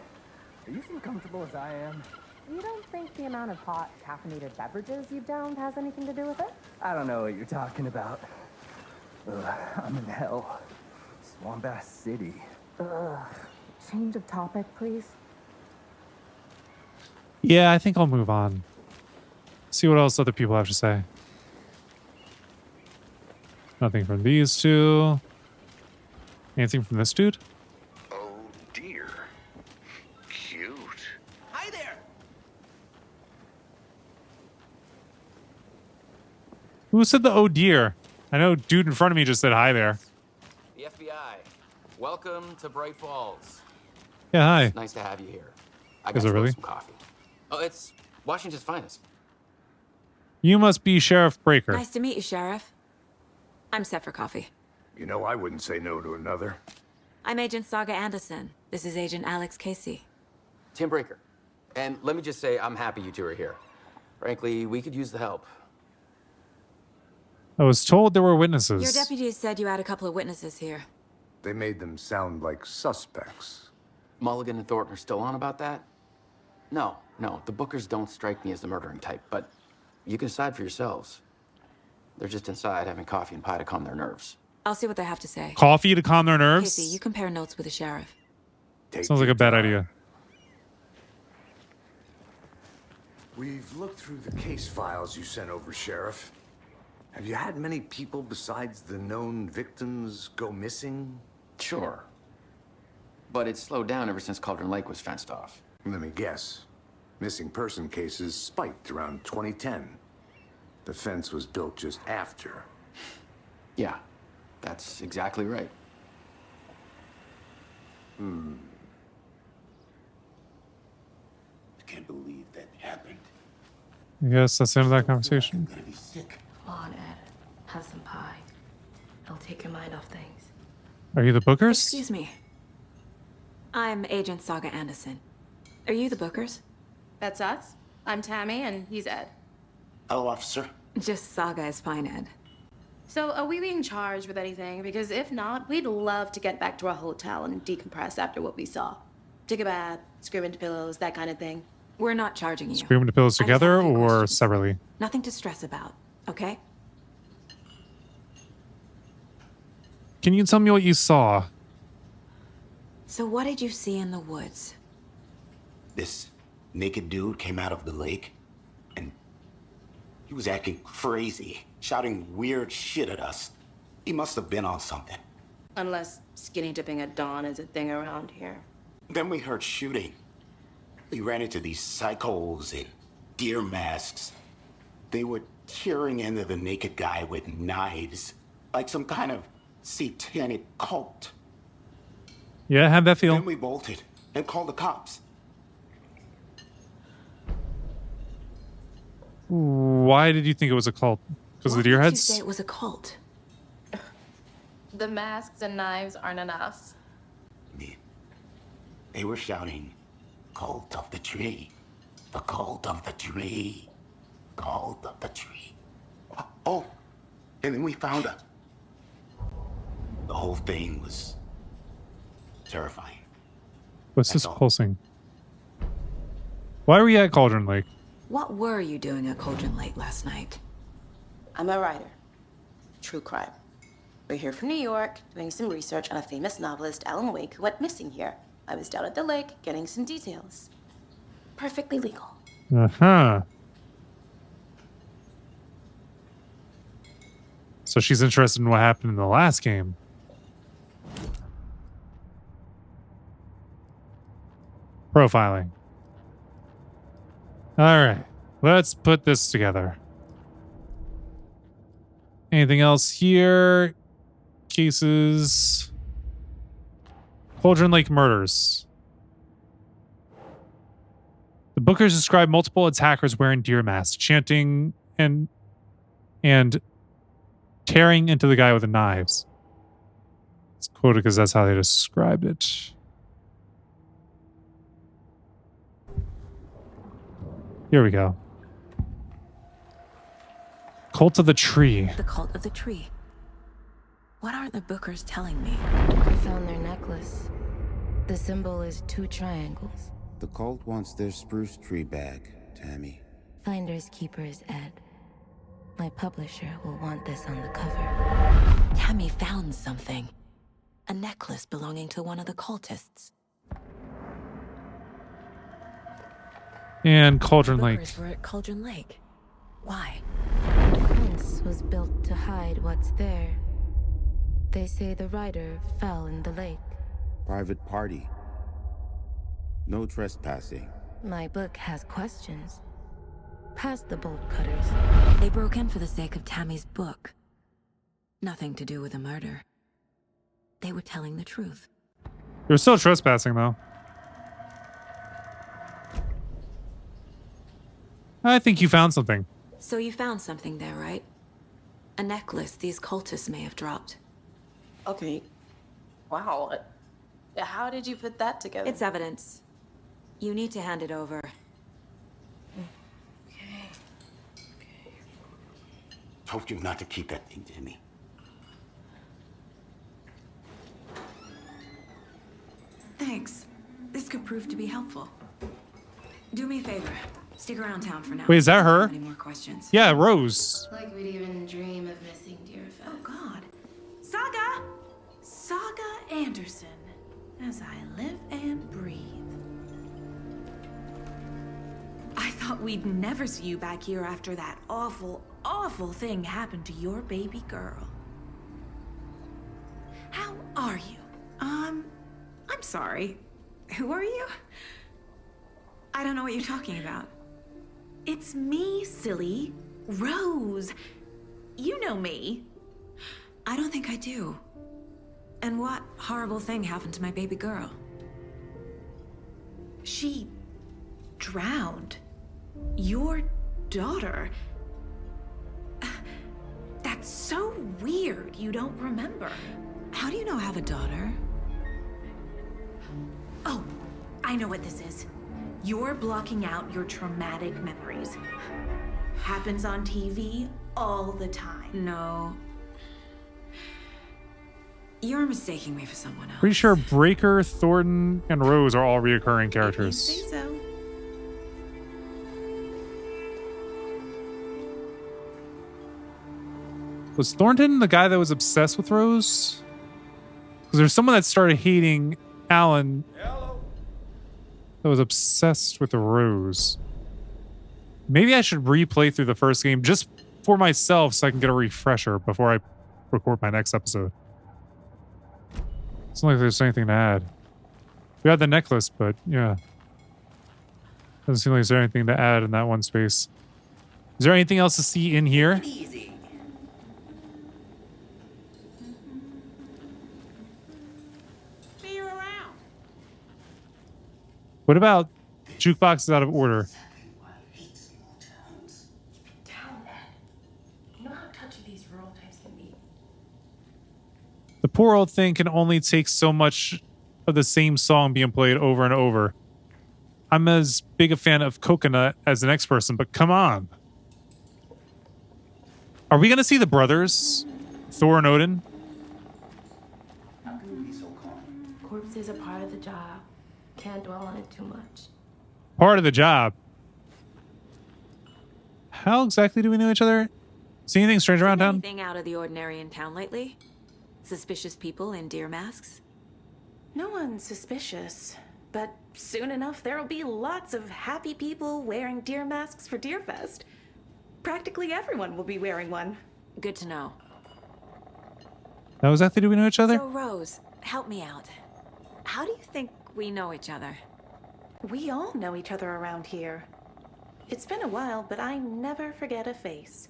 are you as comfortable as I am? You don't think the amount of hot, caffeinated beverages you've downed has anything to do with it? I don't know what you're talking about. Ugh, I'm in hell. Swamp Ass City. Ugh. Change of topic, please. Yeah, I think I'll move on. See what else other people have to say. Nothing from these two. Anything from this dude? Oh dear. Cute. Hi there. Who said the oh dear? I know dude in front of me just said hi there. The FBI. Welcome to Bright Falls. Yeah, hi. It's nice to have you here. I got Is it really? some coffee. Oh, it's Washington's finest. You must be Sheriff Breaker. Nice to meet you, Sheriff. I'm set for coffee. You know I wouldn't say no to another. I'm Agent Saga Anderson. This is Agent Alex Casey. Tim Breaker. And let me just say, I'm happy you two are here. Frankly, we could use the help. I was told there were witnesses. Your deputies said you had a couple of witnesses here. They made them sound like suspects. Mulligan and Thornton are still on about that? No, the Bookers don't strike me as the murdering type, but you can decide for yourselves. They're just inside having coffee and pie to calm their nerves. I'll see what they have to say. Coffee to calm their nerves? Casey, you compare notes with the sheriff. Sounds like a bad idea. We've looked through the case files you sent over, Sheriff. Have you had many people besides the known victims go missing? Sure. But it's slowed down ever since Cauldron Lake was fenced off. Let me guess. Missing person cases spiked around 2010. The fence was built just after. Yeah, that's exactly right. I can't believe that happened. I guess that's the end of that conversation. I'm gonna be sick. Come on, Ed. Have some pie. It'll take your mind off things. Are you the Bookers? Excuse me. I'm Agent Saga Anderson. Are you the Bookers? That's us. I'm Tammy, and he's Ed. Hello, officer. Just Saga is fine, Ed. So, are we being charged with anything? Because if not, we'd love to get back to our hotel and decompress after what we saw. Take a bath, scream into pillows, that kind of thing. We're not charging you. Scream the pillows together or separately? Nothing to stress about, okay? Can you tell me what you saw? So what did you see in the woods? This naked dude came out of the lake, and he was acting crazy, shouting weird shit at us. He must have been on something. Unless skinny dipping at dawn is a thing around here. Then we heard shooting. We ran into these psychos in deer masks. They were tearing into the naked guy with knives, like some kind of satanic cult. Yeah, how'd that feel? Then we bolted and called the cops. Why did you think it was a cult? Because of the deer Why did you heads? say it was a cult? The masks and knives aren't enough. They were shouting, "Cult of the tree, the cult of the tree, cult of the tree." Oh, and then we found her. The whole thing was terrifying. What's this pulsing? Why are we at Cauldron Lake? What were you doing at Cauldron Lake last night? I'm a writer. True crime. We're here from New York, doing some research on a famous novelist, Alan Wake, who went missing here. I was down at the lake, getting some details. Perfectly legal. Uh-huh. So she's interested in what happened in the last game. Profiling. Alright. Let's put this together. Anything else here? Cases. Cauldron Lake murders. The Bookers describe multiple attackers wearing deer masks, chanting and tearing into the guy with the knives. It's quoted because that's how they described it. Here we go. Cult of the Tree. The Cult of the Tree. What are the Bookers telling me? I found their necklace. The symbol is 2 triangles. The cult wants their spruce tree back, Tammy. Finders keepers, Ed. My publisher will want this on the cover. Tammy found something. A necklace belonging to one of the cultists. And Cauldron Lake. Bookers were at Cauldron Lake. Why? The fence was built to hide what's there. They say the rider fell in the lake. Private party. No trespassing. My book has questions. Past the bolt cutters. They broke in for the sake of Tammy's book. Nothing to do with the murder. They were telling the truth. You're still trespassing, though. I think you found something. So you found something there, right? A necklace these cultists may have dropped. Okay. Wow. How did you put that together? It's evidence. You need to hand it over. Told you not to keep that thing to me. Thanks. This could prove to be helpful. Do me a favor. Stick around town for now. Wait, is that her? Any more questions? Yeah, Rose. Like we'd even dream of missing Deerfest. Oh, God. Saga! Saga Anderson. As I live and breathe. I thought we'd never see you back here after that awful, awful thing happened to your baby girl. How are you? I'm sorry. Who are you? I don't know what you're talking about. It's me, silly. Rose, you know me. I don't think I do. And what horrible thing happened to my baby girl? She drowned. Your daughter. That's so weird you don't remember. How do you know I have a daughter? Oh, I know what this is. You're blocking out your traumatic memories. Happens on TV all the time. No. You're mistaking me for someone else. Pretty sure Breaker, Thornton, and Rose are all reoccurring characters. I think so. Was Thornton the guy that was obsessed with Rose? Because there's someone that started hating Alan that was obsessed with Rose. Maybe I should replay through the first game just for myself so I can get a refresher before I record my next episode. It's not like there's anything to add. We had the necklace, but yeah. Doesn't seem like there's anything to add in that one space. Is there anything else to see in here? Easy. See you around. What about jukeboxes out of order? You know how touchy these rural types can be. The poor old thing can only take so much of the same song being played over and over. I'm as big a fan of Coconut as the next person, but come on. Are we going to see the brothers? Thor and Odin? How can you be so calm? Corpses are part of the job. Can't dwell on it too much. Part of the job. How exactly do we know each other? See anything strange around town? Anything out of the ordinary in town lately? Suspicious people in deer masks? No one's suspicious, but soon enough there'll be lots of happy people wearing deer masks for Deerfest. Practically everyone will be wearing one. Good to know. How exactly do we know each other? So, Rose, help me out. How do you think we know each other? We all know each other around here. It's been a while, but I never forget a face.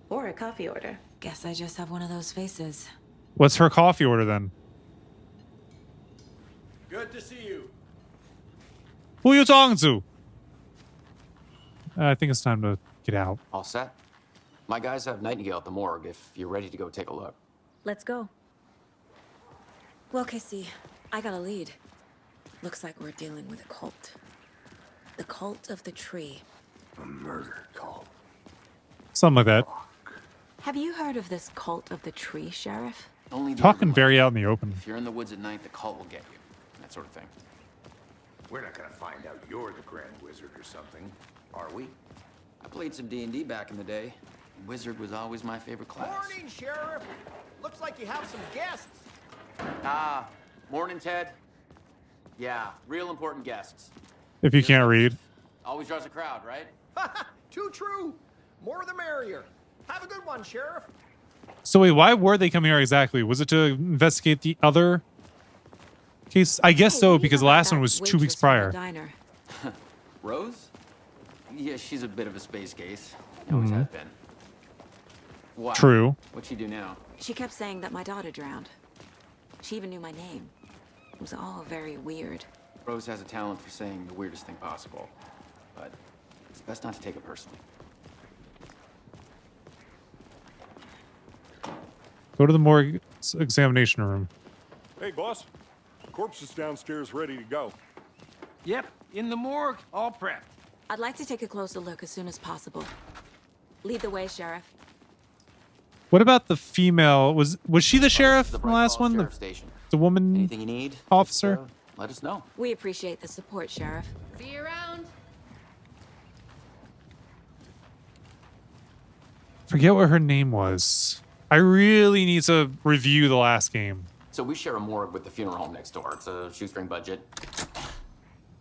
Or a coffee order. Guess I just have one of those faces. What's her coffee order then? Good to see you. Who are you talking to? I think it's time to get out. All set? My guys have Nightingale at the morgue if you're ready to go take a look. Let's go. Well, Casey, I got a lead. Looks like we're dealing with a cult. The cult of the tree. A murder cult. Something like that. Have you heard of this cult of the tree, Sheriff? Only the Talking underworld. very out in the open. If you're in the woods at night, the cult will get you. That sort of thing. We're not gonna find out you're the Grand Wizard or something, are we? I played some D&D back in the day. Wizard was always my favorite class. Morning, Sheriff. Looks like you have some guests. Ah, morning, Ted. Yeah, real important guests. If you can't read. Always draws a crowd, right? Too true. More the merrier. Have a good one, Sheriff. So wait, why were they coming here exactly? Was it to investigate the other case? I guess so, because the last one was 2 weeks prior. Rose? Yeah, she's a bit of a space case. Always has been. Why? True. What'd she do now? She kept saying that my daughter drowned. She even knew my name. It was all very weird. Rose has a talent for saying the weirdest thing possible. But it's best not to take it personally. Go to the morgue examination room. Hey, boss. Corpse is downstairs ready to go. Yep, in the morgue, all prepped. I'd like to take a closer look as soon as possible. Lead the way, Sheriff. What about the female? Was she the sheriff in the last one? Sheriff Station. The woman Anything you need, officer? just, let us know. We appreciate the support, Sheriff. See you around. Forget what her name was. I really need to review the last game. So we share a morgue with the funeral home next door. It's a shoestring budget.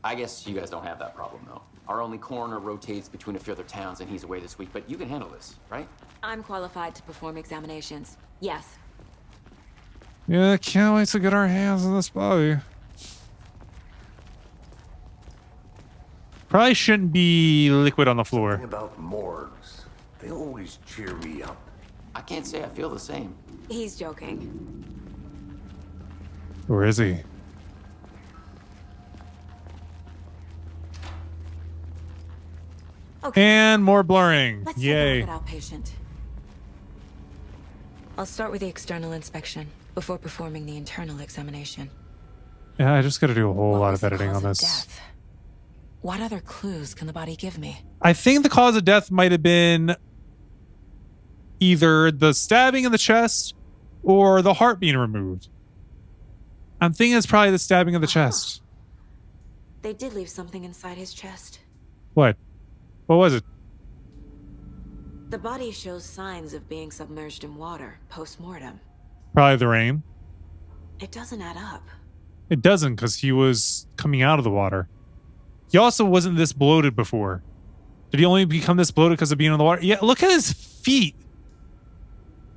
I guess you guys don't have that problem, though. Our only coroner rotates between a few other towns, and he's away this week. But you can handle this, right? I'm qualified to perform examinations. Yes. Yeah, can't wait to get our hands on this body. Probably shouldn't be liquid on the floor. Something about morgues. They always cheer me up. I can't say I feel the same. He's joking. Where is he? Okay. And more blurring. Let's Yay. take a look at outpatient. I'll start with the external inspection before performing the internal examination. Yeah, I just got to do a whole What lot was of the editing cause on of this. death? What other clues can the body give me? I think the cause of death might have been either the stabbing in the chest or the heart being removed. I'm thinking it's probably the stabbing of the chest. They did leave something inside his chest. What? What was it? The body shows signs of being submerged in water post-mortem. Probably the rain. It doesn't add up. It doesn't, because he was coming out of the water. He also wasn't this bloated before. Did he only become this bloated because of being in the water? Yeah, look at his feet.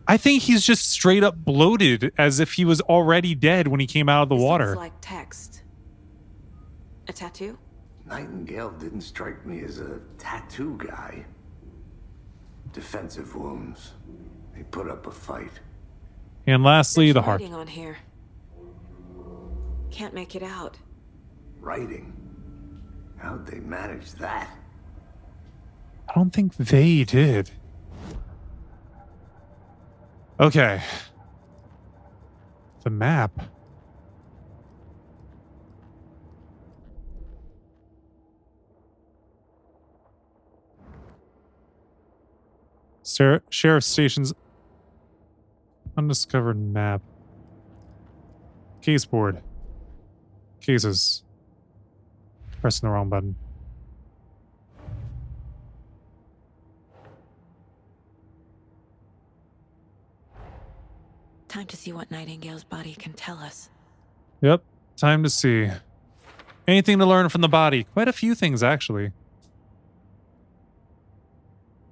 I think he's just straight up bloated, as if he was already dead when he came out of the water. Looks like text. A tattoo? Nightingale didn't strike me as a tattoo guy. Defensive wounds. They put up a fight. And lastly, the heart. Writing on here. Can't make it out. Writing? How'd they manage that? I don't think they did. Okay. The map. Sheriff Station's undiscovered map. Case board. Cases. Pressing the wrong button. Time to see what Nightingale's body can tell us. Yep. Time to see. Anything to learn from the body? Quite a few things, actually.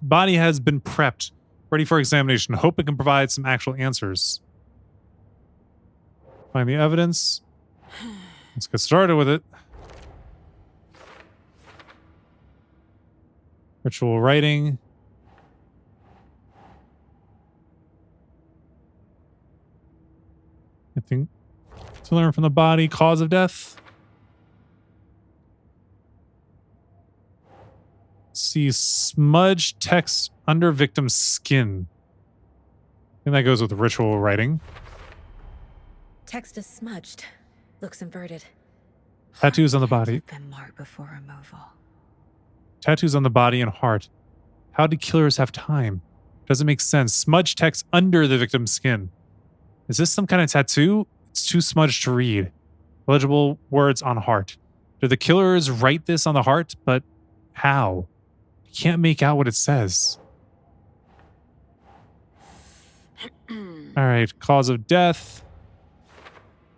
Body has been prepped, ready for examination. Hope it can provide some actual answers. Find the evidence. Let's get started with it. Ritual writing. Anything to learn from the body? Cause of death. See smudge text under victim's skin. And that goes with ritual writing. Text is smudged. Looks inverted. Tattoos on the body. Been marked before removal. Tattoos on the body and heart. How did killers have time? Doesn't make sense. Smudge text under the victim's skin. Is this some kind of tattoo? It's too smudged to read. Legible words on heart. Did the killers write this on the heart? But how? You can't make out what it says. Alright, cause of death.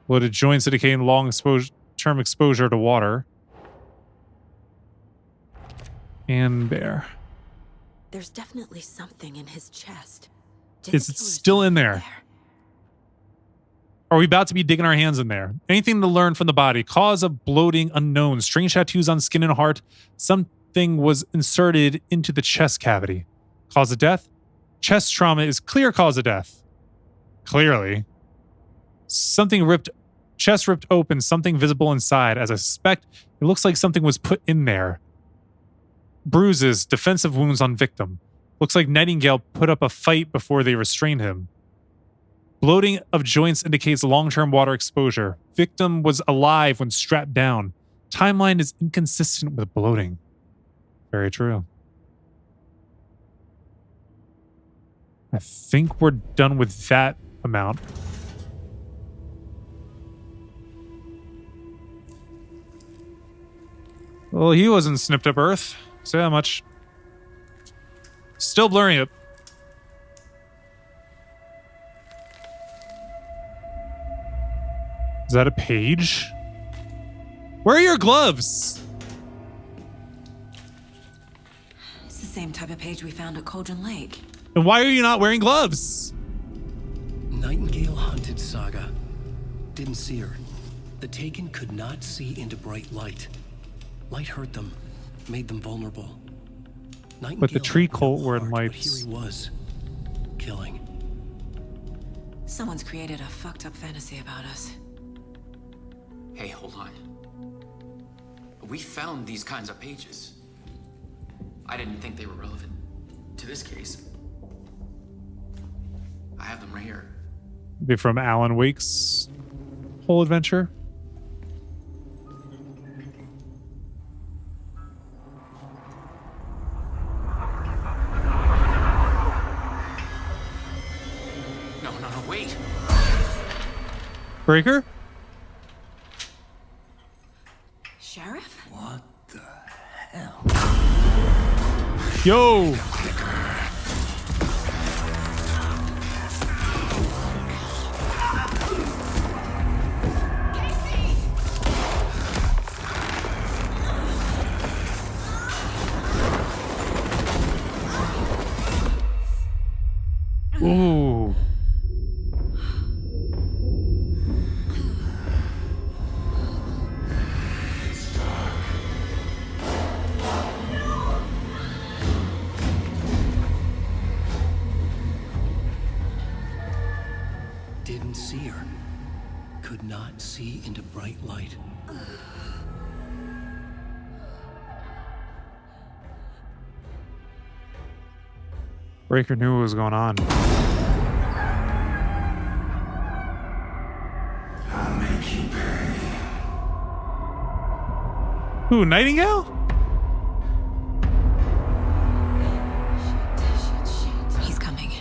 Bloated joints indicating long-term exposure to water. And bear. There's definitely something in his chest. Is it still in there? Are we about to be digging our hands in there? Anything to learn from the body? Cause of bloating unknown. Strange tattoos on skin and heart. Something was inserted into the chest cavity. Cause of death? Chest trauma is clear cause of death. Clearly. Something ripped, chest ripped open, something visible inside. As I suspect, it looks like something was put in there. Bruises, defensive wounds on victim. Looks like Nightingale put up a fight before they restrained him. Bloating of joints indicates long-term water exposure. Victim was alive when strapped down. Timeline is inconsistent with bloating. Very true. I think we're done with that amount. Well, he wasn't snipped up Earth. Say that much. Still blurring it. Is that a page? Where are your gloves? It's the same type of page we found at Cauldron Lake. And why are you not wearing gloves? Nightingale hunted Saga. Didn't see her. The Taken could not see into bright light. Light hurt them, made them vulnerable. Nightingale But the tree had no cult were in heart, but here Wipes. he was, killing. Someone's created a fucked up fantasy about us. Hey, hold on. We found these kinds of pages. I didn't think they were relevant to this case. I have them right here. Be from Alan Wake's whole adventure. No, wait. Breaker? Sheriff? What the hell? Yo! Ooh. Didn't see her. Could not see into bright light. Breaker knew what was going on. I'll make you pay. Who, Nightingale? He's coming.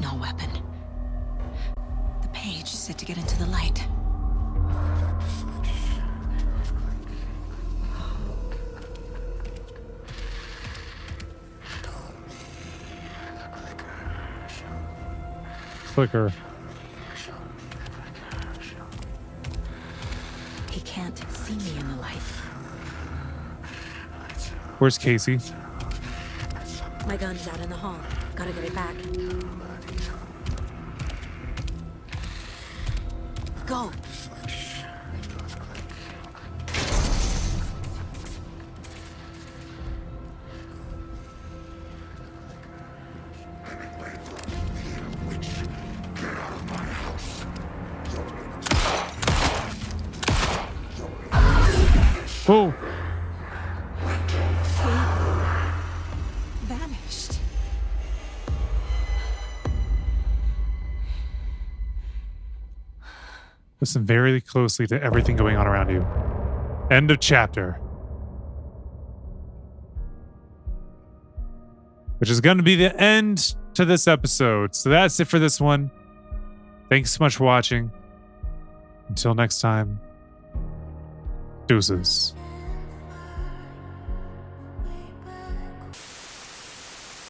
No weapon. The page set to get into the light. Clicker. He can't see me in the light. Where's Casey? My gun's out in the hall. Gotta get it back. Go. Whoa. Vanished. Listen very closely to everything going on around you. End of chapter. Which is going to be the end to this episode. So that's it for this one. Thanks so much for watching. Until next time, deuces.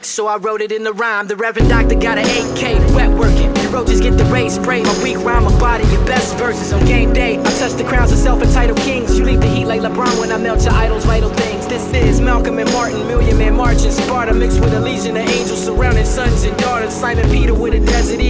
So I wrote it in the rhyme. The Reverend Doctor got an 8K, wet working. Your roaches get the race spray. My weak rhyme, my body, your best verses on game day. I touch the crowns of self-entitled kings. You leave the heat like LeBron when I melt your idols' vital things. This is Malcolm and Martin, Million Man March in Sparta, mixed with a legion of angels surrounding sons and daughters. Simon Peter with a desert